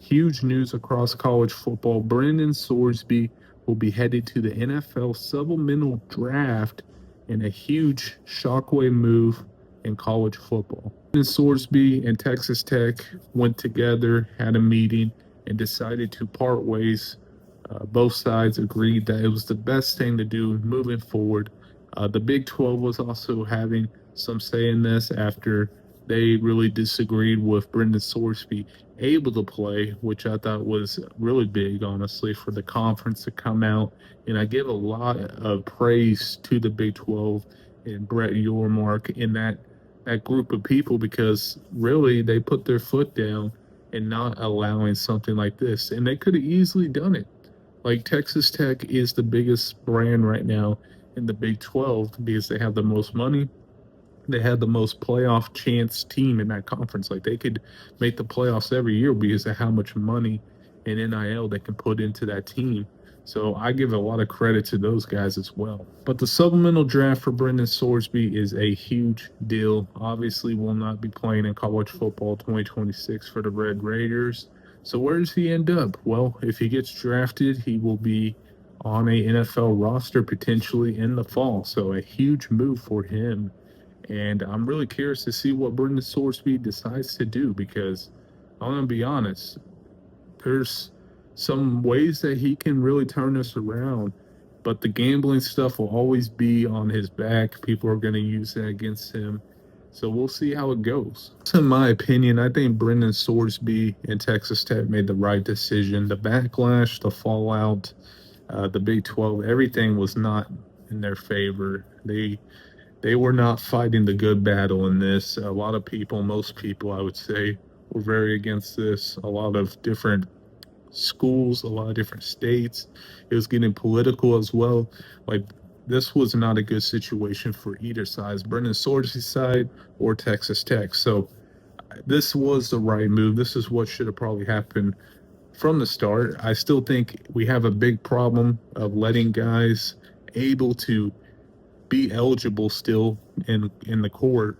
Huge news across college football. Brendan Sorsby will be headed to the NFL supplemental draft in a huge shockwave move in college football. Brendan Sorsby and Texas Tech went together, had a meeting, and decided to part ways. Both sides agreed that it was the best thing to do moving forward. The Big 12 was also having some say in this after they really disagreed with Brendan Sorsby able to play, which I thought was really big, honestly, for the conference to come out. And I give a lot of praise to the Big 12 and Brett Yormark in that group of people because really they put their foot down and not allowing something like this. And they could have easily done it. Like Texas Tech is the biggest brand right now in the Big 12 because they have the most money. They had the most playoff chance team in that conference. Like they could make the playoffs every year because of how much money and NIL they can put into that team. So I give a lot of credit to those guys as well. But the supplemental draft for Brendan Sorsby is a huge deal. Obviously, will not be playing in college football 2026 for the Red Raiders. So where does he end up? Well, if he gets drafted, he will be on a NFL roster potentially in the fall. So a huge move for him. And I'm really curious to see what Brendan Sorsby decides to do because I'm going to be honest, there's some ways that he can really turn this around, but the gambling stuff will always be on his back. People are going to use that against him. So we'll see how it goes. So in my opinion, I think Brendan Sorsby and Texas Tech made the right decision. The backlash, the fallout, the Big 12, everything was not in their favor. They were not fighting the good battle in this. A lot of people, most people, I would say, were very against this. A lot of different schools, a lot of different states. It was getting political as well. Like, this was not a good situation for either side, Brendan Sorsby's side or Texas Tech. So this was the right move. This is what should have probably happened from the start. I still think we have a big problem of letting guys able to be eligible still in the court,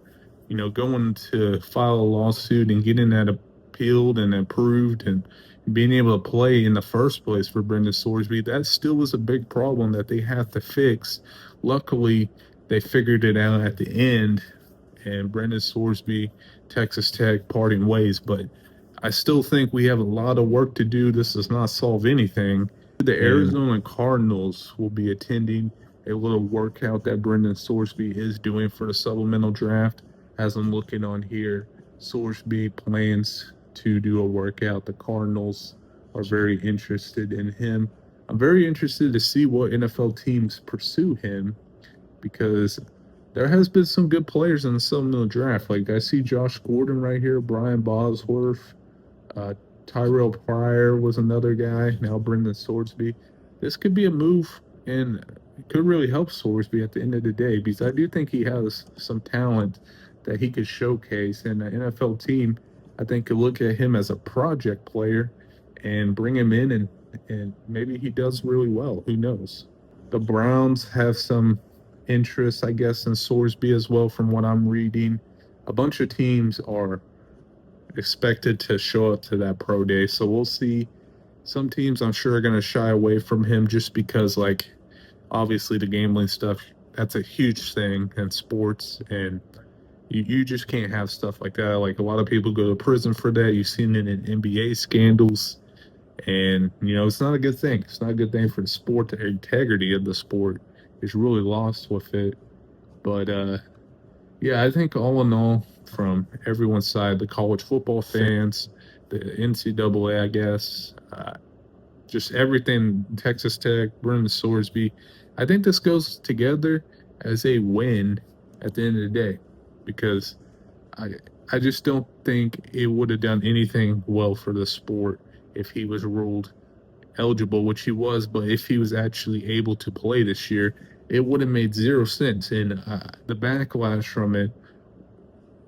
going to file a lawsuit and getting that appealed and approved and being able to play in the first place for Brendan Sorsby, that still is a big problem that they have to fix. Luckily, they figured it out at the end, and Brendan Sorsby, Texas Tech parting ways, but I still think we have a lot of work to do. This does not solve anything. The Arizona Cardinals will be attending a little workout that Brendan Sorsby is doing for the supplemental draft. As I'm looking on here, Sorsby plans to do a workout. The Cardinals are very interested in him. I'm very interested to see what NFL teams pursue him because there has been some good players in the supplemental draft. Like I see Josh Gordon right here, Brian Bosworth, Tyrell Pryor was another guy. Now Brendan Sorsby. This could be a move, and it could really help Sorsby at the end of the day because I do think he has some talent that he could showcase. And the NFL team, I think, could look at him as a project player and bring him in, and maybe he does really well. Who knows? The Browns have some interest, I guess, in Sorsby as well, from what I'm reading. A bunch of teams are expected to show up to that pro day, so we'll see. Some teams I'm sure are going to shy away from him just because, like, obviously the gambling stuff, that's a huge thing in sports, and you just can't have stuff like that. Like, a lot of people go to prison for that. You've seen it in NBA scandals, and it's not a good thing. It's not a good thing for the sport. The integrity of the sport is really lost with it. But yeah, I think all in all, from everyone's side, the college football fans, the NCAA, I guess, just everything, Texas Tech, Brendan Sorsby, I think this goes together as a win at the end of the day because I just don't think it would have done anything well for the sport if he was ruled eligible, which he was, but if he was actually able to play this year, it would have made zero sense. And the backlash from it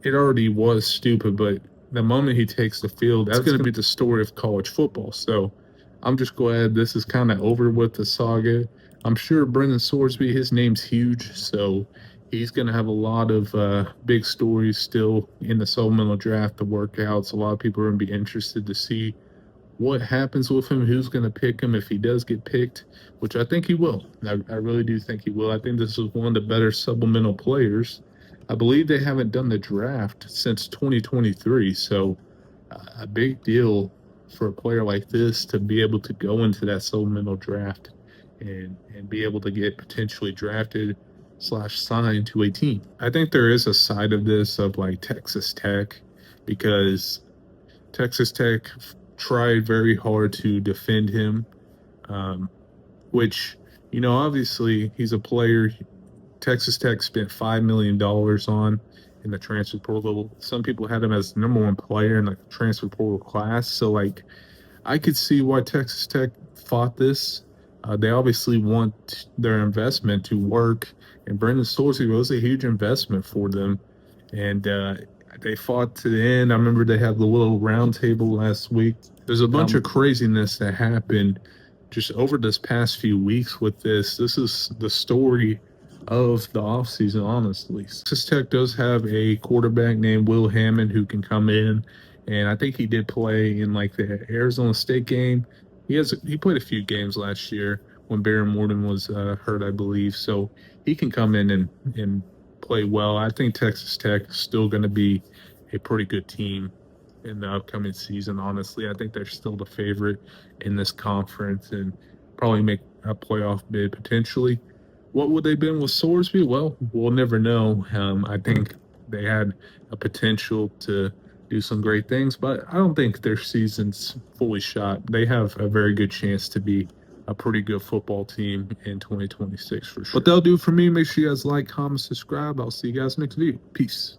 already was stupid, but the moment he takes the field, that's going to be the story of college football. So I'm just glad this is kind of over with the saga. I'm sure Brendan Sorsby, his name's huge, so he's going to have a lot of big stories still in the supplemental draft, the workouts. A lot of people are going to be interested to see what happens with him, who's going to pick him if he does get picked, which I think he will. I really do think he will. I think this is one of the better supplemental players. I believe they haven't done the draft since 2023, so a big deal for a player like this to be able to go into that supplemental draft and be able to get potentially drafted slash signed to a team. I think there is a side of this of like Texas Tech, because Texas Tech tried very hard to defend him, um, which, obviously he's a player Texas Tech spent $5 million on in the transfer portal. Some people had him as the number one player in the transfer portal class. So, like, I could see why Texas Tech fought this. They obviously want their investment to work, and Brendan Sorsby was a huge investment for them. And they fought to the end. I remember they had the little round table last week. There's a bunch of craziness that happened just over this past few weeks with this. This is the story of the offseason, honestly. Texas Tech does have a quarterback named Will Hammond who can come in, and I think he did play in like the Arizona State game. He played a few games last year when Baron Morton was hurt, I believe. So he can come in and play well. I think Texas Tech is still going to be a pretty good team in the upcoming season. Honestly, I think they're still the favorite in this conference and probably make a playoff bid potentially. What would they been with Sorsby? Well, we'll never know. I think they had a potential to do some great things, but I don't think their season's fully shot. They have a very good chance to be a pretty good football team in 2026 for sure. But that'll do for me. Make sure you guys like, comment, subscribe. I'll see you guys next video. Peace.